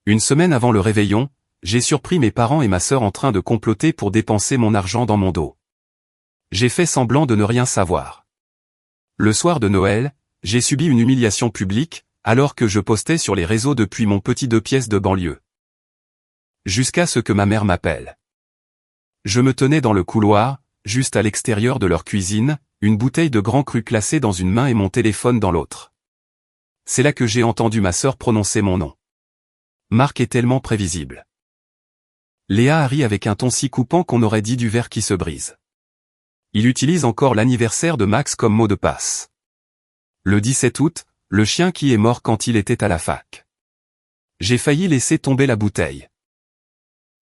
Une semaine avant le réveillon, j'ai surpris mes parents et ma sœur en train de comploter pour dépenser mon argent dans mon dos. J'ai fait semblant de ne rien savoir. Le soir de Noël, j'ai subi une humiliation publique, alors que je postais sur les réseaux depuis mon petit 2 pièces de banlieue. Jusqu'à ce que ma mère m'appelle. Je me tenais dans le couloir, juste à l'extérieur de leur cuisine, une bouteille de Grand Cru classée dans une main et mon téléphone dans l'autre. C'est là que j'ai entendu ma sœur prononcer mon nom. Marc est tellement prévisible. Léa a ri avec un ton si coupant qu'on aurait dit du verre qui se brise. Il utilise encore l'anniversaire de Max comme mot de passe. Le 17 août, le chien qui est mort quand il était à la fac. J'ai failli laisser tomber la bouteille.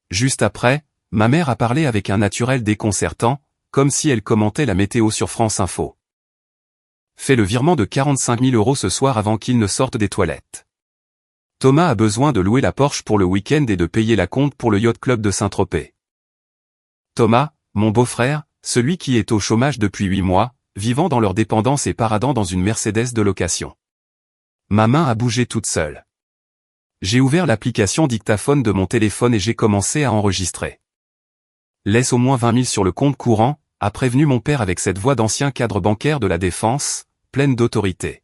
Juste après, ma mère a parlé avec un naturel déconcertant, comme si elle commentait la météo sur France Info. Fais le virement de 45 000 € ce soir avant qu'il ne sorte des toilettes. Thomas a besoin de louer la Porsche pour le week-end et de payer la compte pour le yacht club de Saint-Tropez. Thomas, mon beau-frère, celui qui est au chômage depuis 8 mois, vivant dans leur dépendance et paradant dans une Mercedes de location. Ma main a bougé toute seule. J'ai ouvert l'application dictaphone de mon téléphone et j'ai commencé à enregistrer. Laisse au moins 20 000 sur le compte courant, a prévenu mon père avec cette voix d'ancien cadre bancaire de la Défense, pleine d'autorité.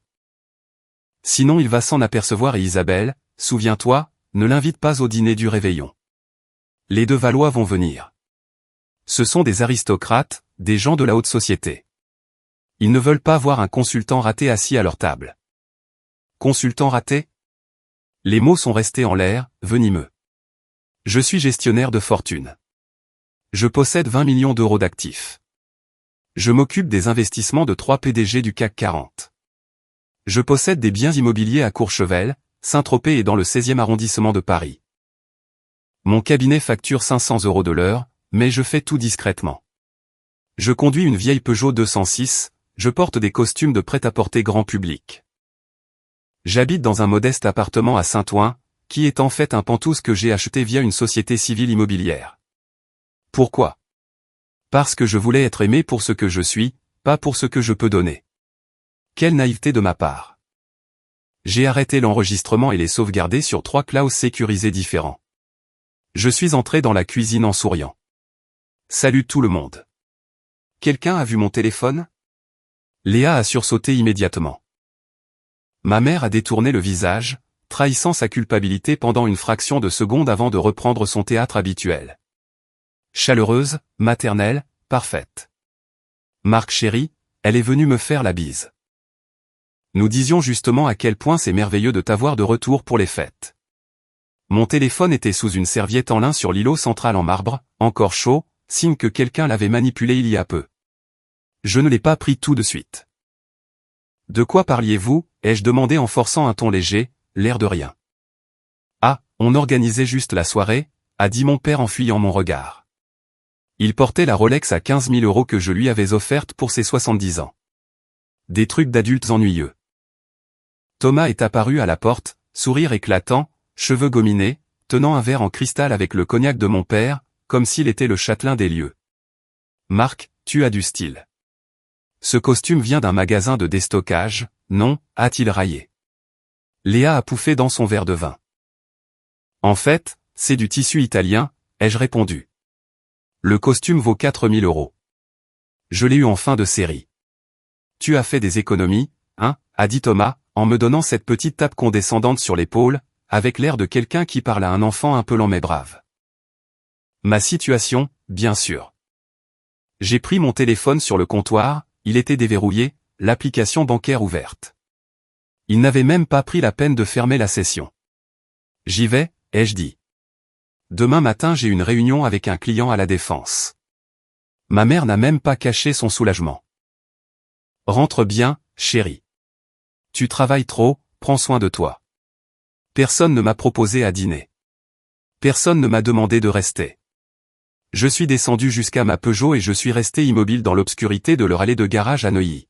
Sinon il va s'en apercevoir et Isabelle, souviens-toi, ne l'invite pas au dîner du réveillon. Les deux Valois vont venir. Ce sont des aristocrates, des gens de la haute société. Ils ne veulent pas voir un consultant raté assis à leur table. Consultant raté ? Les mots sont restés en l'air, venimeux. Je suis gestionnaire de fortune. Je possède 20 millions d'euros d'actifs. Je m'occupe des investissements de 3 PDG du CAC 40. Je possède des biens immobiliers à Courchevel, Saint-Tropez et dans le 16e arrondissement de Paris. Mon cabinet facture 500 € de l'heure, mais je fais tout discrètement. Je conduis une vieille Peugeot 206, je porte des costumes de prêt-à-porter grand public. J'habite dans un modeste appartement à Saint-Ouen, qui est en fait un pantouse que j'ai acheté via une société civile immobilière. Pourquoi ? Parce que je voulais être aimé pour ce que je suis, pas pour ce que je peux donner. Quelle naïveté de ma part. J'ai arrêté l'enregistrement et les sauvegardé sur 3 clouds sécurisés différents. Je suis entré dans la cuisine en souriant. Salut tout le monde. Quelqu'un a vu mon téléphone ? Léa a sursauté immédiatement. Ma mère a détourné le visage, trahissant sa culpabilité pendant une fraction de seconde avant de reprendre son théâtre habituel. Chaleureuse, maternelle, parfaite. Marc chéri, elle est venue me faire la bise. Nous disions justement à quel point c'est merveilleux de t'avoir de retour pour les fêtes. Mon téléphone était sous une serviette en lin sur l'îlot central en marbre, encore chaud, signe que quelqu'un l'avait manipulé il y a peu. Je ne l'ai pas pris tout de suite. De quoi parliez-vous ? Ai-je demandé en forçant un ton léger, l'air de rien. Ah, on organisait juste la soirée, a dit mon père en fuyant mon regard. Il portait la Rolex à 15 000 € que je lui avais offerte pour ses 70 ans. Des trucs d'adultes ennuyeux. Thomas est apparu à la porte, sourire éclatant, cheveux gominés, tenant un verre en cristal avec le cognac de mon père, comme s'il était le châtelain des lieux. Marc, tu as du style. Ce costume vient d'un magasin de déstockage, non, a-t-il raillé. Léa a pouffé dans son verre de vin. En fait, c'est du tissu italien, ai-je répondu. Le costume vaut 4 000 €. Je l'ai eu en fin de série. Tu as fait des économies, hein, a dit Thomas, en me donnant cette petite tape condescendante sur l'épaule, avec l'air de quelqu'un qui parle à un enfant un peu lent mais brave. Ma situation, bien sûr. J'ai pris mon téléphone sur le comptoir, il était déverrouillé, l'application bancaire ouverte. Il n'avait même pas pris la peine de fermer la session. J'y vais, ai-je dit. Demain matin j'ai une réunion avec un client à la Défense. Ma mère n'a même pas caché son soulagement. Rentre bien, chérie. Tu travailles trop, prends soin de toi. Personne ne m'a proposé à dîner. Personne ne m'a demandé de rester. Je suis descendu jusqu'à ma Peugeot et je suis resté immobile dans l'obscurité de leur allée de garage à Neuilly.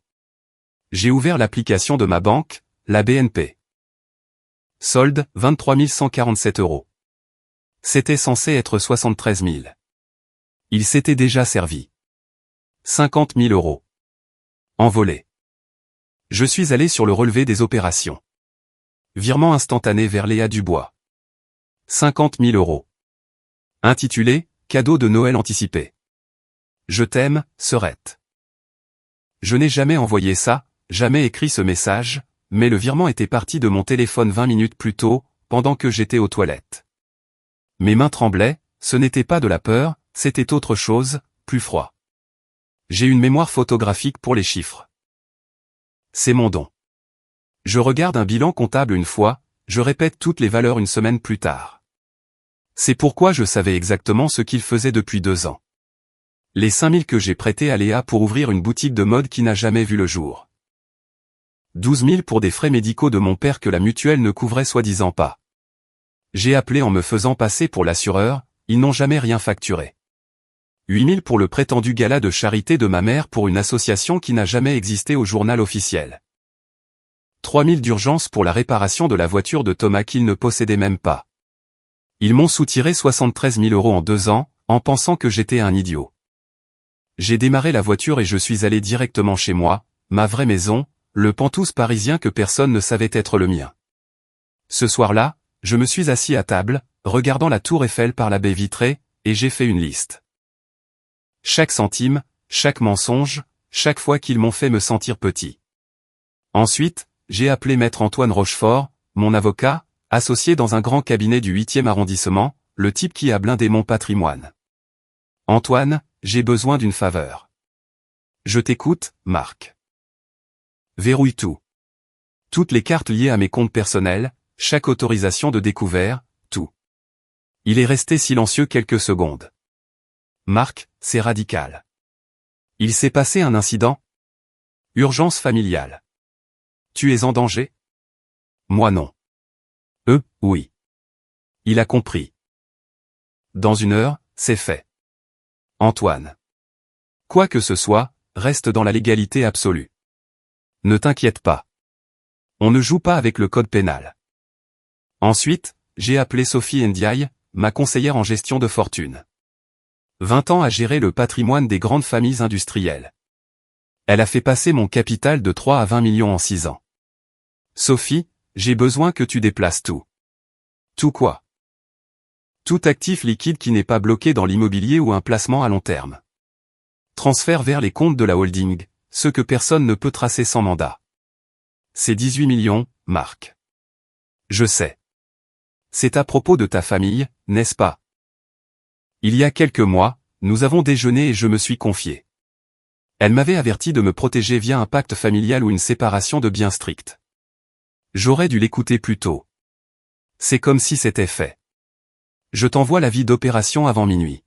J'ai ouvert l'application de ma banque, la BNP. Solde, 23 147 €. C'était censé être 73 000. Il s'était déjà servi. 50 000 €. Envolé. Je suis allé sur le relevé des opérations. Virement instantané vers Léa Dubois. 50 000 €. Intitulé « Cadeau de Noël anticipé ». Je t'aime, Serette. Je n'ai jamais envoyé ça, jamais écrit ce message, mais le virement était parti de mon téléphone 20 minutes plus tôt, pendant que j'étais aux toilettes. Mes mains tremblaient, ce n'était pas de la peur, c'était autre chose, plus froid. J'ai une mémoire photographique pour les chiffres. C'est mon don. Je regarde un bilan comptable une fois, je répète toutes les valeurs une semaine plus tard. C'est pourquoi je savais exactement ce qu'il faisait depuis 2 ans. Les 5 000 que j'ai prêtés à Léa pour ouvrir une boutique de mode qui n'a jamais vu le jour. 12 000 pour des frais médicaux de mon père que la mutuelle ne couvrait soi-disant pas. J'ai appelé en me faisant passer pour l'assureur, ils n'ont jamais rien facturé. 8 000 pour le prétendu gala de charité de ma mère pour une association qui n'a jamais existé au journal officiel. 3 000 d'urgence pour la réparation de la voiture de Thomas qu'il ne possédait même pas. Ils m'ont soutiré 73 000 € en 2 ans, en pensant que j'étais un idiot. J'ai démarré la voiture et je suis allé directement chez moi, ma vraie maison, le pantouse parisien que personne ne savait être le mien. Ce soir-là, je me suis assis à table, regardant la tour Eiffel par la baie vitrée, et j'ai fait une liste. Chaque centime, chaque mensonge, chaque fois qu'ils m'ont fait me sentir petit. Ensuite, j'ai appelé maître Antoine Rochefort, mon avocat, associé dans un grand cabinet du 8e arrondissement, le type qui a blindé mon patrimoine. Antoine, j'ai besoin d'une faveur. Je t'écoute, Marc. Verrouille tout. Toutes les cartes liées à mes comptes personnels, chaque autorisation de découvert, tout. Il est resté silencieux quelques secondes. Marc, c'est radical. Il s'est passé un incident? Urgence familiale. Tu es en danger? Moi non. Oui. Il a compris. Dans 1 heure, c'est fait. Antoine. Quoi que ce soit, reste dans la légalité absolue. Ne t'inquiète pas. On ne joue pas avec le code pénal. Ensuite, j'ai appelé Sophie Ndiaye, ma conseillère en gestion de fortune. 20 ans à gérer le patrimoine des grandes familles industrielles. Elle a fait passer mon capital de 3 à 20 millions en 6 ans. Sophie, j'ai besoin que tu déplaces tout. Tout quoi? Tout actif liquide qui n'est pas bloqué dans l'immobilier ou un placement à long terme. Transfert vers les comptes de la holding, ce que personne ne peut tracer sans mandat. C'est 18 millions, Marc. Je sais. C'est à propos de ta famille, n'est-ce pas? Il y a quelques mois, nous avons déjeuné et je me suis confié. Elle m'avait averti de me protéger via un pacte familial ou une séparation de biens stricte. J'aurais dû l'écouter plus tôt. C'est comme si c'était fait. Je t'envoie l'avis d'opération avant minuit.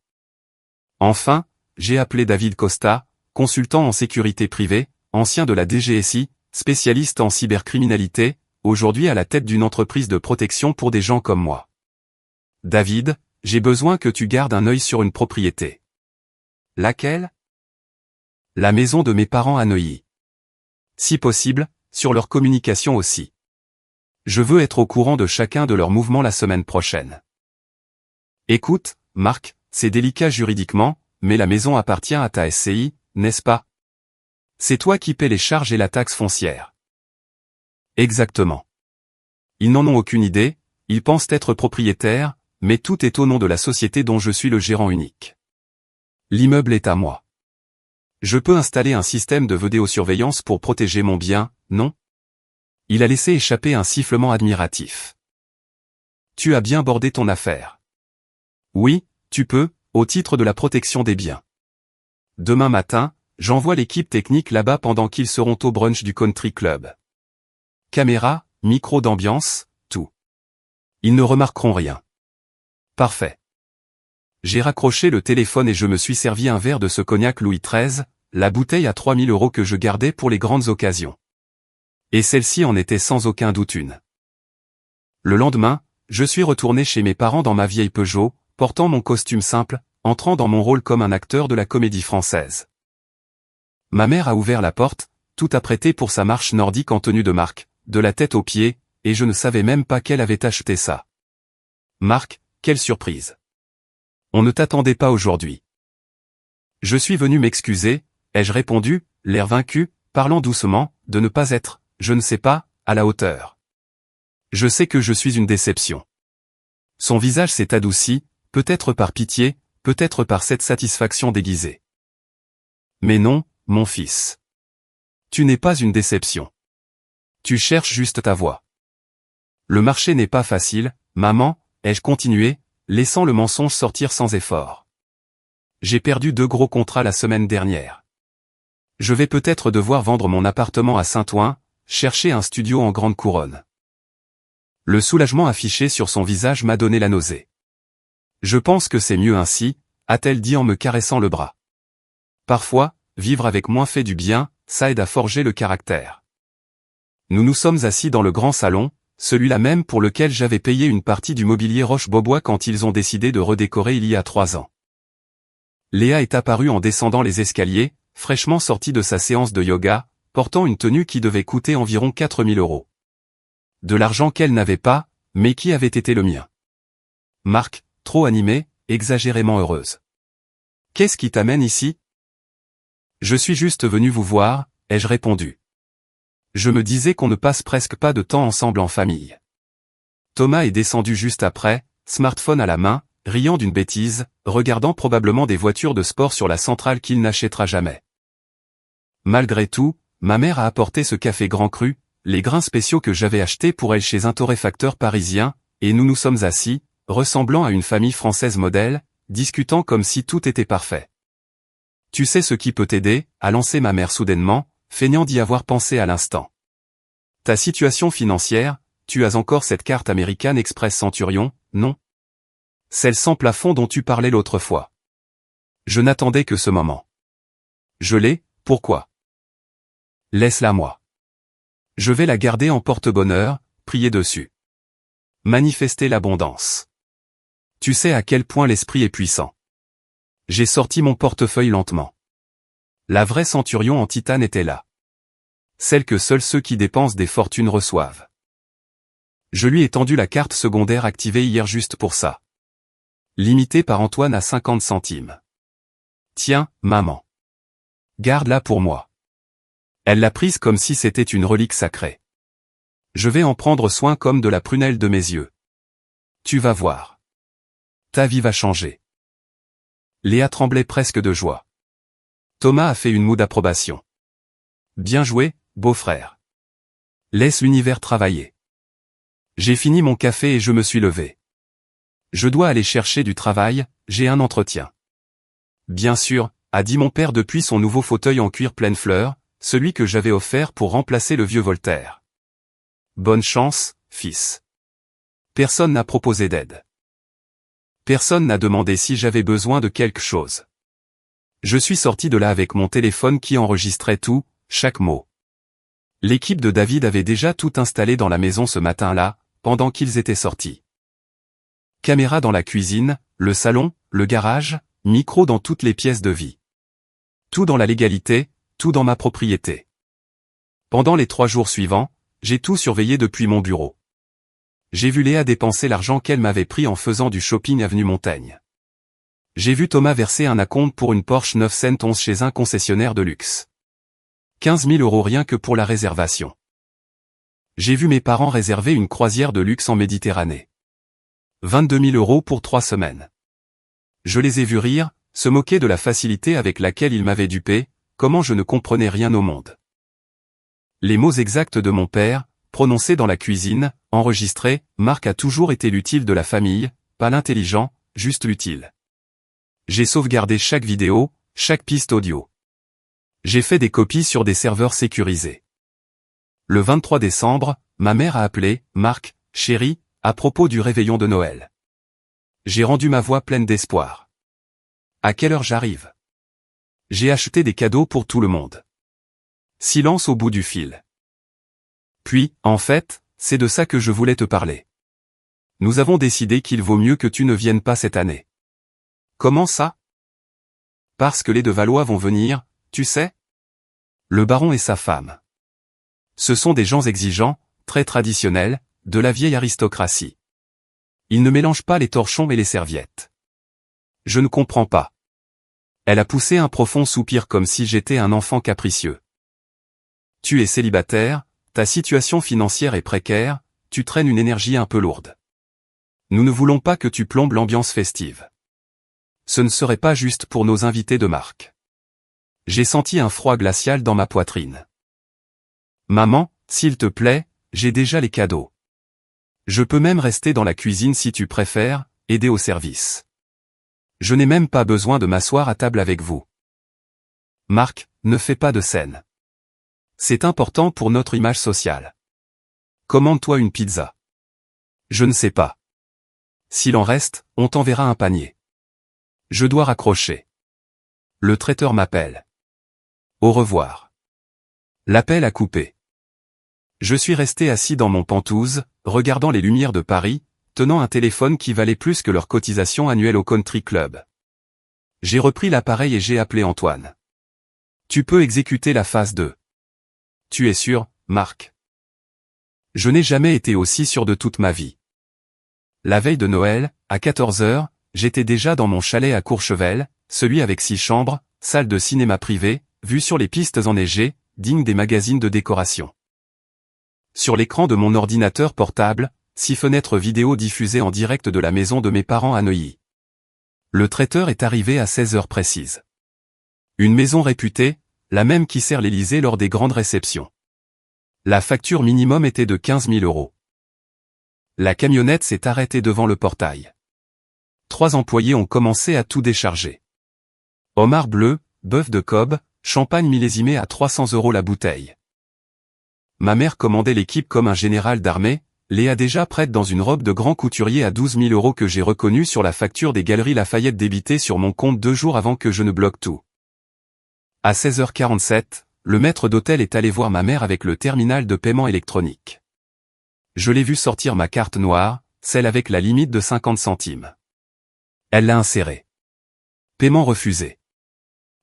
Enfin, j'ai appelé David Costa, consultant en sécurité privée, ancien de la DGSI, spécialiste en cybercriminalité, aujourd'hui à la tête d'une entreprise de protection pour des gens comme moi. David, j'ai besoin que tu gardes un œil sur une propriété. Laquelle? La maison de mes parents à Neuilly. Si possible, sur leur communication aussi. Je veux être au courant de chacun de leurs mouvements la semaine prochaine. Écoute, Marc, c'est délicat juridiquement, mais la maison appartient à ta SCI, n'est-ce pas? C'est toi qui paies les charges et la taxe foncière. Exactement. Ils n'en ont aucune idée, ils pensent être propriétaires, mais tout est au nom de la société dont je suis le gérant unique. L'immeuble est à moi. Je peux installer un système de vidéosurveillance pour protéger mon bien, non? Il a laissé échapper un sifflement admiratif. Tu as bien bordé ton affaire. Oui, tu peux, au titre de la protection des biens. Demain matin, j'envoie l'équipe technique là-bas pendant qu'ils seront au brunch du country club. Caméra, micro d'ambiance, tout. Ils ne remarqueront rien. Parfait. J'ai raccroché le téléphone et je me suis servi un verre de ce cognac Louis XIII, la bouteille à 3 000 € que je gardais pour les grandes occasions. Et celle-ci en était sans aucun doute une. Le lendemain, je suis retourné chez mes parents dans ma vieille Peugeot, portant mon costume simple, entrant dans mon rôle comme un acteur de la comédie française. Ma mère a ouvert la porte, tout apprêtée pour sa marche nordique en tenue de marque, de la tête aux pieds, et je ne savais même pas qu'elle avait acheté ça. Marc, quelle surprise. On ne t'attendait pas aujourd'hui. Je suis venu m'excuser, ai-je répondu, l'air vaincu, parlant doucement, de ne pas être, je ne sais pas, à la hauteur. Je sais que je suis une déception. Son visage s'est adouci, peut-être par pitié, peut-être par cette satisfaction déguisée. Mais non, mon fils. Tu n'es pas une déception. Tu cherches juste ta voie. Le marché n'est pas facile, maman, ai-je continué, laissant le mensonge sortir sans effort. J'ai perdu 2 gros contrats la semaine dernière. Je vais peut-être devoir vendre mon appartement à Saint-Ouen, chercher un studio en grande couronne. Le soulagement affiché sur son visage m'a donné la nausée. Je pense que c'est mieux ainsi, a-t-elle dit en me caressant le bras. Parfois, vivre avec moins fait du bien, ça aide à forger le caractère. Nous nous sommes assis dans le grand salon, celui-là même pour lequel j'avais payé une partie du mobilier Roche-Beaubois quand ils ont décidé de redécorer il y a 3 ans. Léa est apparue en descendant les escaliers, fraîchement sortie de sa séance de yoga, portant une tenue qui devait coûter environ 4000 €. De l'argent qu'elle n'avait pas, mais qui avait été le mien. Marc, trop animée, exagérément heureuse. Qu'est-ce qui t'amène ici? Je suis juste venu vous voir, ai-je répondu. Je me disais qu'on ne passe presque pas de temps ensemble en famille. Thomas est descendu juste après, smartphone à la main, riant d'une bêtise, regardant probablement des voitures de sport sur la centrale qu'il n'achètera jamais. Malgré tout, ma mère a apporté ce café grand cru, les grains spéciaux que j'avais achetés pour elle chez un torréfacteur parisien, et nous nous sommes assis, ressemblant à une famille française modèle, discutant comme si tout était parfait. Tu sais ce qui peut t'aider, a lancé ma mère soudainement, feignant d'y avoir pensé à l'instant. Ta situation financière, tu as encore cette carte American Express Centurion, non? Celle sans plafond dont tu parlais l'autre fois. Je n'attendais que ce moment. Je l'ai, pourquoi? Laisse-la moi. Je vais la garder en porte-bonheur, prier dessus. Manifester l'abondance. Tu sais à quel point l'esprit est puissant. J'ai sorti mon portefeuille lentement. La vraie Centurion en titane était là. Celle que seuls ceux qui dépensent des fortunes reçoivent. Je lui ai tendu la carte secondaire activée hier juste pour ça. Limitée par Antoine à 50 centimes. Tiens, maman. Garde-la pour moi. Elle l'a prise comme si c'était une relique sacrée. Je vais en prendre soin comme de la prunelle de mes yeux. Tu vas voir. Ta vie va changer. Léa tremblait presque de joie. Thomas a fait une moue d'approbation. Bien joué, beau-frère. Laisse l'univers travailler. J'ai fini mon café et je me suis levé. Je dois aller chercher du travail, j'ai un entretien. Bien sûr, a dit mon père depuis son nouveau fauteuil en cuir pleine fleur, celui que j'avais offert pour remplacer le vieux Voltaire. Bonne chance, fils. Personne n'a proposé d'aide. Personne n'a demandé si j'avais besoin de quelque chose. Je suis sorti de là avec mon téléphone qui enregistrait tout, chaque mot. L'équipe de David avait déjà tout installé dans la maison ce matin-là, pendant qu'ils étaient sortis. Caméra dans la cuisine, le salon, le garage, micro dans toutes les pièces de vie. Tout dans la légalité, tout dans ma propriété. Pendant les 3 jours suivants, j'ai tout surveillé depuis mon bureau. J'ai vu Léa dépenser l'argent qu'elle m'avait pris en faisant du shopping avenue Montaigne. J'ai vu Thomas verser un acompte pour une Porsche 911 chez un concessionnaire de luxe. 15 000 € rien que pour la réservation. J'ai vu mes parents réserver une croisière de luxe en Méditerranée. 22 000 € pour 3 semaines. Je les ai vus rire, se moquer de la facilité avec laquelle ils m'avaient dupé, comment je ne comprenais rien au monde. Les mots exacts de mon père, prononcés dans la cuisine, enregistrés, Marc a toujours été l'utile de la famille, pas l'intelligent, juste l'utile. J'ai sauvegardé chaque vidéo, chaque piste audio. J'ai fait des copies sur des serveurs sécurisés. Le 23 décembre, ma mère a appelé, Marc, chéri, à propos du réveillon de Noël. J'ai rendu ma voix pleine d'espoir. À quelle heure j'arrive? J'ai acheté des cadeaux pour tout le monde. Silence au bout du fil. Puis, en fait, c'est de ça que je voulais te parler. Nous avons décidé qu'il vaut mieux que tu ne viennes pas cette année. Comment ça? Parce que les de Valois vont venir, tu sais? Le baron et sa femme. Ce sont des gens exigeants, très traditionnels, de la vieille aristocratie. Ils ne mélangent pas les torchons et les serviettes. Je ne comprends pas. Elle a poussé un profond soupir comme si j'étais un enfant capricieux. Tu es célibataire, ta situation financière est précaire, tu traînes une énergie un peu lourde. Nous ne voulons pas que tu plombes l'ambiance festive. Ce ne serait pas juste pour nos invités de marque. J'ai senti un froid glacial dans ma poitrine. Maman, s'il te plaît, j'ai déjà les cadeaux. Je peux même rester dans la cuisine si tu préfères, aider au service. Je n'ai même pas besoin de m'asseoir à table avec vous. Marc, ne fais pas de scène. C'est important pour notre image sociale. Commande-toi une pizza. Je ne sais pas. S'il en reste, on t'enverra un panier. Je dois raccrocher. Le traiteur m'appelle. Au revoir. L'appel a coupé. Je suis resté assis dans mon penthouse, regardant les lumières de Paris, tenant un téléphone qui valait plus que leur cotisation annuelle au country club. J'ai repris l'appareil et j'ai appelé Antoine. Tu peux exécuter la phase 2. Tu es sûr, Marc? Je n'ai jamais été aussi sûr de toute ma vie. La veille de Noël, à 14 h, j'étais déjà dans mon chalet à Courchevel, celui avec 6 chambres, salle de cinéma privée, vue sur les pistes enneigées, digne des magazines de décoration. Sur l'écran de mon ordinateur portable, 6 fenêtres vidéo diffusées en direct de la maison de mes parents à Neuilly. Le traiteur est arrivé à 16 h précises. Une maison réputée, la même qui sert l'Élysée lors des grandes réceptions. La facture minimum était de 15 000 €. La camionnette s'est arrêtée devant le portail. 3 employés ont commencé à tout décharger. Homard bleu, bœuf de Cobb, champagne millésimé à 300 € la bouteille. Ma mère commandait l'équipe comme un général d'armée, Léa déjà prête dans une robe de grand couturier à 12 000 € que j'ai reconnue sur la facture des Galeries Lafayette débitée sur mon compte 2 jours avant que je ne bloque tout. À 16 h 47, le maître d'hôtel est allé voir ma mère avec le terminal de paiement électronique. Je l'ai vu sortir ma carte noire, celle avec la limite de 50 centimes. Elle l'a insérée. Paiement refusé.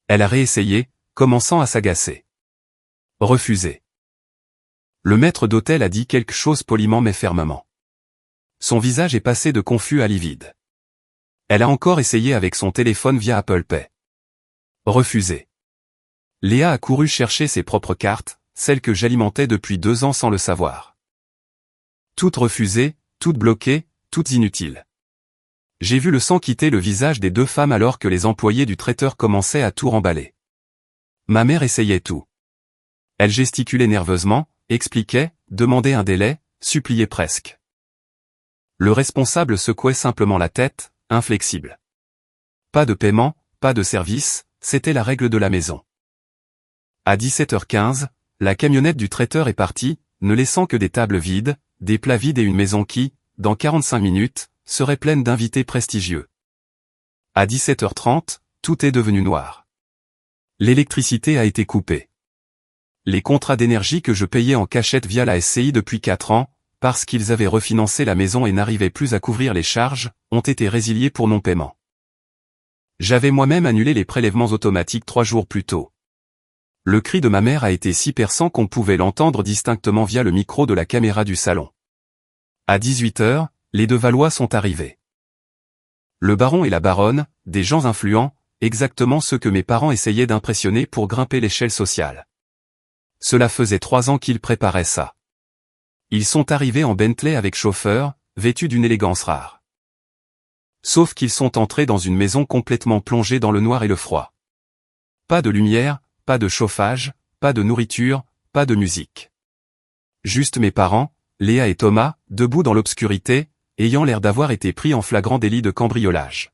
Elle a réessayé, commençant à s'agacer. Refusé. Le maître d'hôtel a dit quelque chose poliment mais fermement. Son visage est passé de confus à livide. Elle a encore essayé avec son téléphone via Apple Pay. Refusé. Léa a couru chercher ses propres cartes, celles que j'alimentais depuis 2 ans sans le savoir. Toutes refusées, toutes bloquées, toutes inutiles. J'ai vu le sang quitter le visage des 2 femmes alors que les employés du traiteur commençaient à tout remballer. Ma mère essayait tout. Elle gesticulait nerveusement, expliquait, demandait un délai, suppliait presque. Le responsable secouait simplement la tête, inflexible. Pas de paiement, pas de service, c'était la règle de la maison. À 17 h 15, la camionnette du traiteur est partie, ne laissant que des tables vides, des plats vides et une maison qui, dans 45 minutes, serait pleine d'invités prestigieux. À 17 h 30, tout est devenu noir. L'électricité a été coupée. Les contrats d'énergie que je payais en cachette via la SCI depuis 4 ans, parce qu'ils avaient refinancé la maison et n'arrivaient plus à couvrir les charges, ont été résiliés pour non-paiement. J'avais moi-même annulé les prélèvements automatiques 3 jours plus tôt. Le cri de ma mère a été si perçant qu'on pouvait l'entendre distinctement via le micro de la caméra du salon. À 18 h, les 2 Valois sont arrivés. Le baron et la baronne, des gens influents, exactement ceux que mes parents essayaient d'impressionner pour grimper l'échelle sociale. Cela faisait 3 ans qu'ils préparaient ça. Ils sont arrivés en Bentley avec chauffeur, vêtus d'une élégance rare. Sauf qu'ils sont entrés dans une maison complètement plongée dans le noir et le froid. Pas de lumière, pas de chauffage, pas de nourriture, pas de musique. Juste mes parents, Léa et Thomas, debout dans l'obscurité, ayant l'air d'avoir été pris en flagrant délit de cambriolage.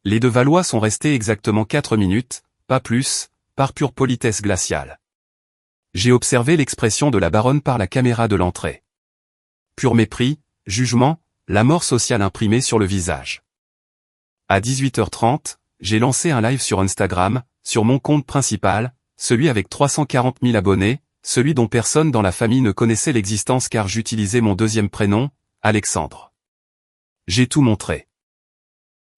Les 2 Valois sont restés exactement 4 minutes, pas plus, par pure politesse glaciale. J'ai observé l'expression de la baronne par la caméra de l'entrée. Pur mépris, jugement, la mort sociale imprimée sur le visage. À 18 h 30, j'ai lancé un live sur Instagram, sur mon compte principal, celui avec 340 000 abonnés, celui dont personne dans la famille ne connaissait l'existence car j'utilisais mon 2e prénom, Alexandre. J'ai tout montré.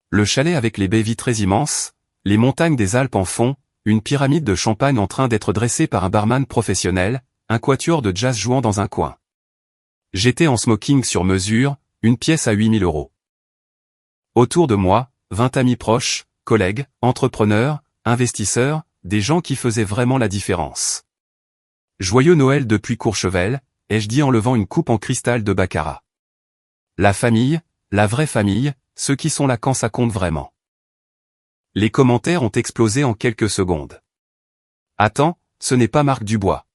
Le chalet avec les baies vitrées immenses, les montagnes des Alpes en fond, une pyramide de champagne en train d'être dressée par un barman professionnel, un quatuor de jazz jouant dans un coin. J'étais en smoking sur mesure, une pièce à 8 000 €. Autour de moi, 20 amis proches, collègues, entrepreneurs, investisseurs, des gens qui faisaient vraiment la différence. Joyeux Noël depuis Courchevel, ai-je dit en levant une coupe en cristal de baccarat. La famille, la vraie famille, ceux qui sont là quand ça compte vraiment. Les commentaires ont explosé en quelques secondes. Attends, ce n'est pas Marc Dubois.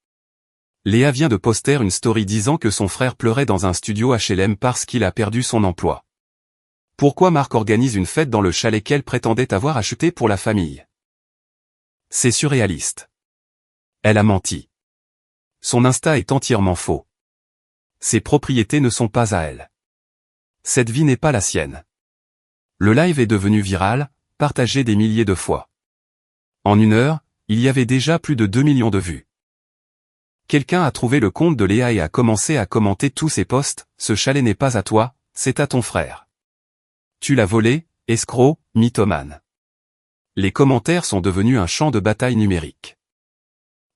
Léa vient de poster une story disant que son frère pleurait dans un studio HLM parce qu'il a perdu son emploi. Pourquoi Marc organise une fête dans le chalet qu'elle prétendait avoir acheté pour la famille? C'est surréaliste. Elle a menti. Son Insta est entièrement faux. Ses propriétés ne sont pas à elle. Cette vie n'est pas la sienne. Le live est devenu viral, partagé des milliers de fois. En 1 heure, il y avait déjà plus de 2 millions de vues. Quelqu'un a trouvé le compte de Léa et a commencé à commenter tous ses posts, « Ce chalet n'est pas à toi, c'est à ton frère. Tu l'as volé, escroc, mythomane. » Les commentaires sont devenus un champ de bataille numérique.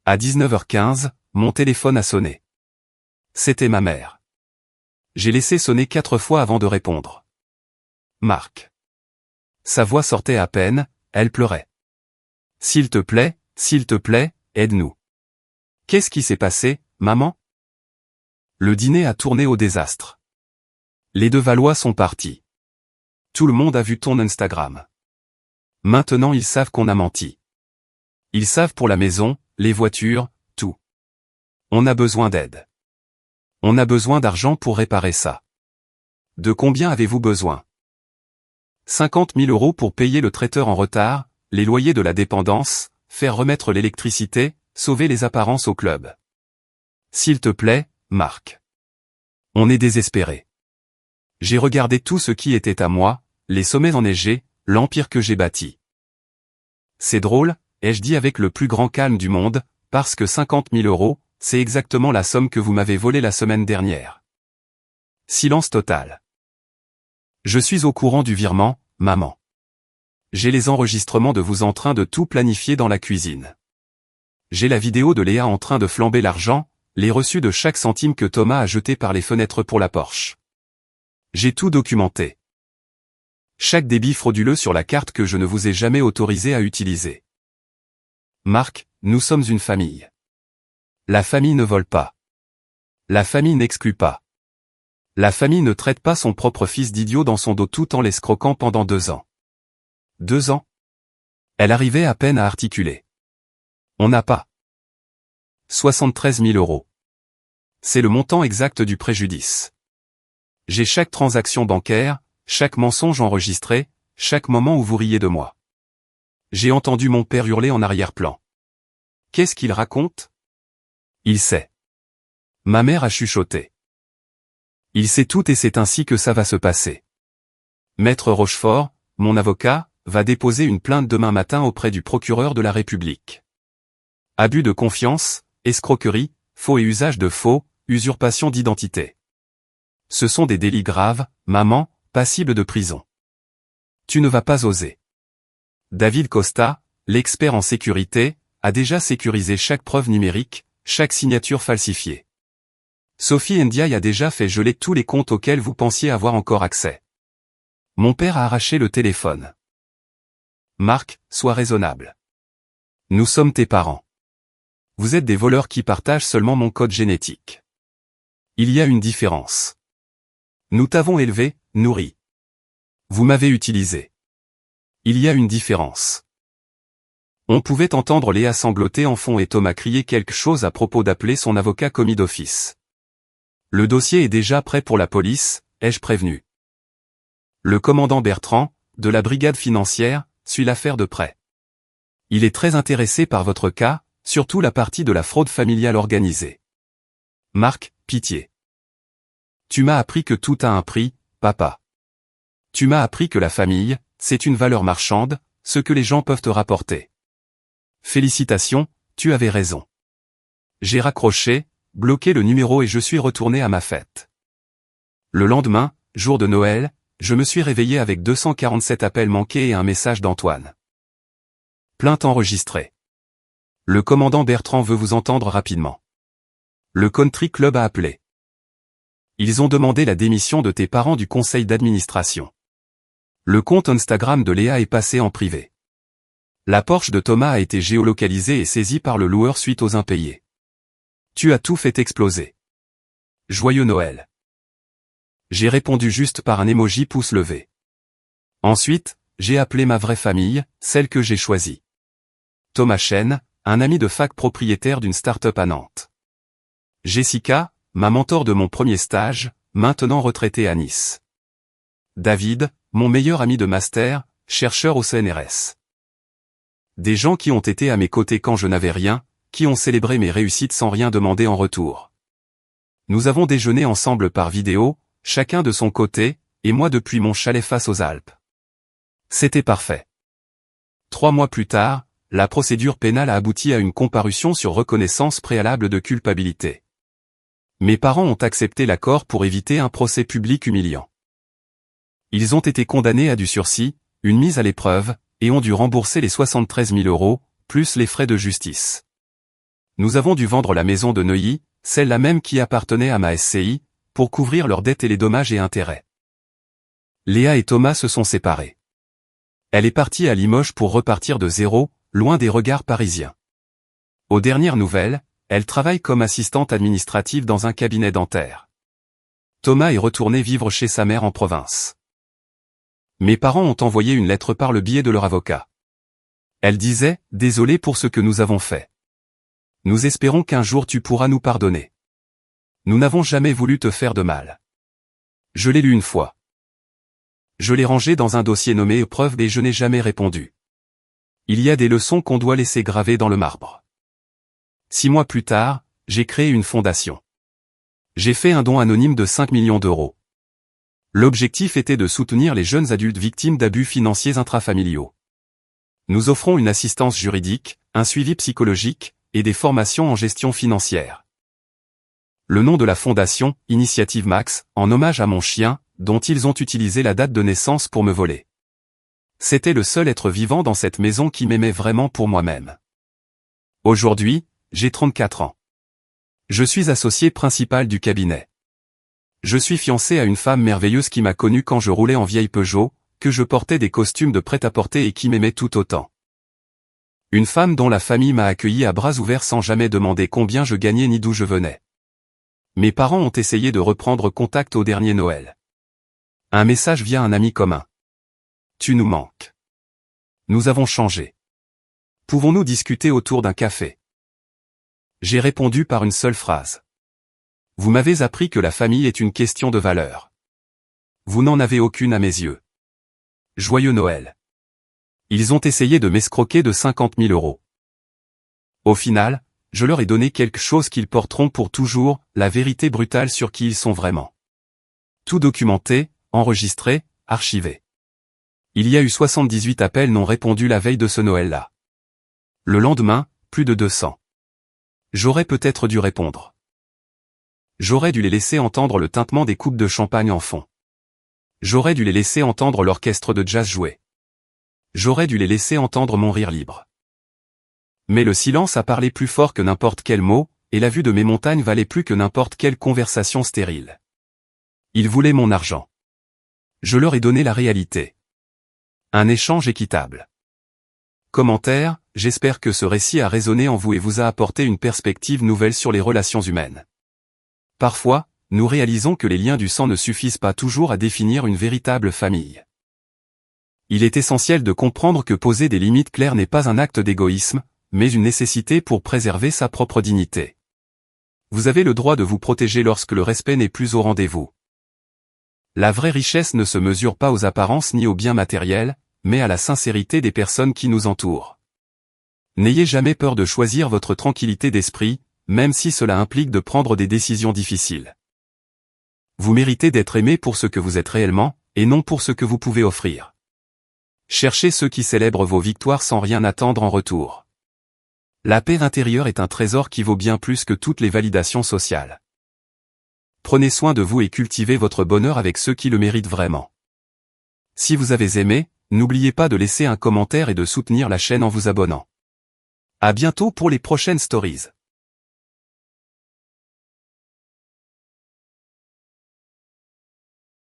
À 19h15, mon téléphone a sonné. C'était ma mère. J'ai laissé sonner 4 fois avant de répondre. Marc. Sa voix sortait à peine, elle pleurait. S'il te plaît, aide-nous. Qu'est-ce qui s'est passé, maman? Le dîner a tourné au désastre. Les deux Valois sont partis. Tout le monde a vu ton Instagram. Maintenant ils savent qu'on a menti. Ils savent pour la maison, les voitures, tout. On a besoin d'aide. On a besoin d'argent pour réparer ça. De combien avez-vous besoin? 50 000 € pour payer le traiteur en retard, les loyers de la dépendance, faire remettre l'électricité, sauver les apparences au club. S'il te plaît, Marc. On est désespéré. J'ai regardé tout ce qui était à moi, les sommets enneigés, l'empire que j'ai bâti. C'est drôle, ai-je dit avec le plus grand calme du monde, parce que 50 000 €, c'est exactement la somme que vous m'avez volée la semaine dernière. Silence total. Je suis au courant du virement, maman. J'ai les enregistrements de vous en train de tout planifier dans la cuisine. J'ai la vidéo de Léa en train de flamber l'argent, les reçus de chaque centime que Thomas a jeté par les fenêtres pour la Porsche. J'ai tout documenté. Chaque débit frauduleux sur la carte que je ne vous ai jamais autorisé à utiliser. Marc, nous sommes une famille. La famille ne vole pas. La famille n'exclut pas. La famille ne traite pas son propre fils d'idiot dans son dos tout en l'escroquant pendant 2 ans. 2 ans? Elle arrivait à peine à articuler. On n'a pas. 73 000 €. C'est le montant exact du préjudice. J'ai chaque transaction bancaire, chaque mensonge enregistré, chaque moment où vous riez de moi. J'ai entendu mon père hurler en arrière-plan. Qu'est-ce qu'il raconte? Il sait. Ma mère a chuchoté. Il sait tout et c'est ainsi que ça va se passer. Maître Rochefort, mon avocat, va déposer une plainte demain matin auprès du procureur de la République. Abus de confiance, escroquerie, faux et usage de faux, usurpation d'identité. Ce sont des délits graves, maman, passibles de prison. Tu ne vas pas oser. David Costa, l'expert en sécurité, a déjà sécurisé chaque preuve numérique, chaque signature falsifiée. Sophie Ndiaye a déjà fait geler tous les comptes auxquels vous pensiez avoir encore accès. Mon père a arraché le téléphone. Marc, sois raisonnable. Nous sommes tes parents. Vous êtes des voleurs qui partagent seulement mon code génétique. Il y a une différence. Nous t'avons élevé, nourri. Vous m'avez utilisé. Il y a une différence. On pouvait entendre Léa sangloter en fond et Thomas crier quelque chose à propos d'appeler son avocat commis d'office. Le dossier est déjà prêt pour la police, ai-je prévenu. Le commandant Bertrand, de la brigade financière, suit l'affaire de près. Il est très intéressé par votre cas, surtout la partie de la fraude familiale organisée. Marc, pitié. Tu m'as appris que tout a un prix, papa. Tu m'as appris que la famille, c'est une valeur marchande, ce que les gens peuvent te rapporter. Félicitations, tu avais raison. J'ai raccroché, bloqué le numéro et je suis retourné à ma fête. Le lendemain, jour de Noël, je me suis réveillé avec 247 appels manqués et un message d'Antoine. Plainte enregistrée. Le commandant Bertrand veut vous entendre rapidement. Le country club a appelé. Ils ont demandé la démission de tes parents du conseil d'administration. Le compte Instagram de Léa est passé en privé. La Porsche de Thomas a été géolocalisée et saisie par le loueur suite aux impayés. Tu as tout fait exploser. Joyeux Noël. J'ai répondu juste par un emoji pouce levé. Ensuite, j'ai appelé ma vraie famille, celle que j'ai choisie. Thomas Chen, un ami de fac propriétaire d'une start-up à Nantes. Jessica, ma mentor de mon premier stage, maintenant retraitée à Nice. David, mon meilleur ami de master, chercheur au CNRS. Des gens qui ont été à mes côtés quand je n'avais rien, qui ont célébré mes réussites sans rien demander en retour. Nous avons déjeuné ensemble par vidéo, chacun de son côté, et moi depuis mon chalet face aux Alpes. C'était parfait. 3 mois plus tard, la procédure pénale a abouti à une comparution sur reconnaissance préalable de culpabilité. Mes parents ont accepté l'accord pour éviter un procès public humiliant. Ils ont été condamnés à du sursis, une mise à l'épreuve, et ont dû rembourser les 73 000 €, plus les frais de justice. Nous avons dû vendre la maison de Neuilly, celle-là même qui appartenait à ma SCI, pour couvrir leurs dettes et les dommages et intérêts. Léa et Thomas se sont séparés. Elle est partie à Limoges pour repartir de zéro, loin des regards parisiens. Aux dernières nouvelles, elle travaille comme assistante administrative dans un cabinet dentaire. Thomas est retourné vivre chez sa mère en province. Mes parents ont envoyé une lettre par le biais de leur avocat. Elle disait « Désolé pour ce que nous avons fait. Nous espérons qu'un jour tu pourras nous pardonner. Nous n'avons jamais voulu te faire de mal. » Je l'ai lu une fois. Je l'ai rangé dans un dossier nommé épreuve et je n'ai jamais répondu. Il y a des leçons qu'on doit laisser gravées dans le marbre. 6 mois plus tard, j'ai créé une fondation. J'ai fait un don anonyme de 5 millions d'euros. L'objectif était de soutenir les jeunes adultes victimes d'abus financiers intrafamiliaux. Nous offrons une assistance juridique, un suivi psychologique, et des formations en gestion financière. Le nom de la fondation, Initiative Max, en hommage à mon chien, dont ils ont utilisé la date de naissance pour me voler. C'était le seul être vivant dans cette maison qui m'aimait vraiment pour moi-même. Aujourd'hui, j'ai 34 ans. Je suis associé principal du cabinet. Je suis fiancé à une femme merveilleuse qui m'a connu quand je roulais en vieille Peugeot, que je portais des costumes de prêt-à-porter et qui m'aimait tout autant. Une femme dont la famille m'a accueilli à bras ouverts sans jamais demander combien je gagnais ni d'où je venais. Mes parents ont essayé de reprendre contact au dernier Noël. Un message via un ami commun. Tu nous manques. Nous avons changé. Pouvons-nous discuter autour d'un café? J'ai répondu par une seule phrase. Vous m'avez appris que la famille est une question de valeur. Vous n'en avez aucune à mes yeux. Joyeux Noël. Ils ont essayé de m'escroquer de 50 000 €. Au final, je leur ai donné quelque chose qu'ils porteront pour toujours, la vérité brutale sur qui ils sont vraiment. Tout documenté, enregistré, archivé. Il y a eu 78 appels non répondus la veille de ce Noël-là. Le lendemain, plus de 200. J'aurais peut-être dû répondre. J'aurais dû les laisser entendre le tintement des coupes de champagne en fond. J'aurais dû les laisser entendre l'orchestre de jazz jouer. J'aurais dû les laisser entendre mon rire libre. Mais le silence a parlé plus fort que n'importe quel mot, et la vue de mes montagnes valait plus que n'importe quelle conversation stérile. Ils voulaient mon argent. Je leur ai donné la réalité. Un échange équitable. Commentaire, j'espère que ce récit a résonné en vous et vous a apporté une perspective nouvelle sur les relations humaines. Parfois, nous réalisons que les liens du sang ne suffisent pas toujours à définir une véritable famille. Il est essentiel de comprendre que poser des limites claires n'est pas un acte d'égoïsme, mais une nécessité pour préserver sa propre dignité. Vous avez le droit de vous protéger lorsque le respect n'est plus au rendez-vous. La vraie richesse ne se mesure pas aux apparences ni aux biens matériels, mais à la sincérité des personnes qui nous entourent. N'ayez jamais peur de choisir votre tranquillité d'esprit, même si cela implique de prendre des décisions difficiles. Vous méritez d'être aimé pour ce que vous êtes réellement, et non pour ce que vous pouvez offrir. Cherchez ceux qui célèbrent vos victoires sans rien attendre en retour. La paix intérieure est un trésor qui vaut bien plus que toutes les validations sociales. Prenez soin de vous et cultivez votre bonheur avec ceux qui le méritent vraiment. Si vous avez aimé, n'oubliez pas de laisser un commentaire et de soutenir la chaîne en vous abonnant. À bientôt pour les prochaines stories.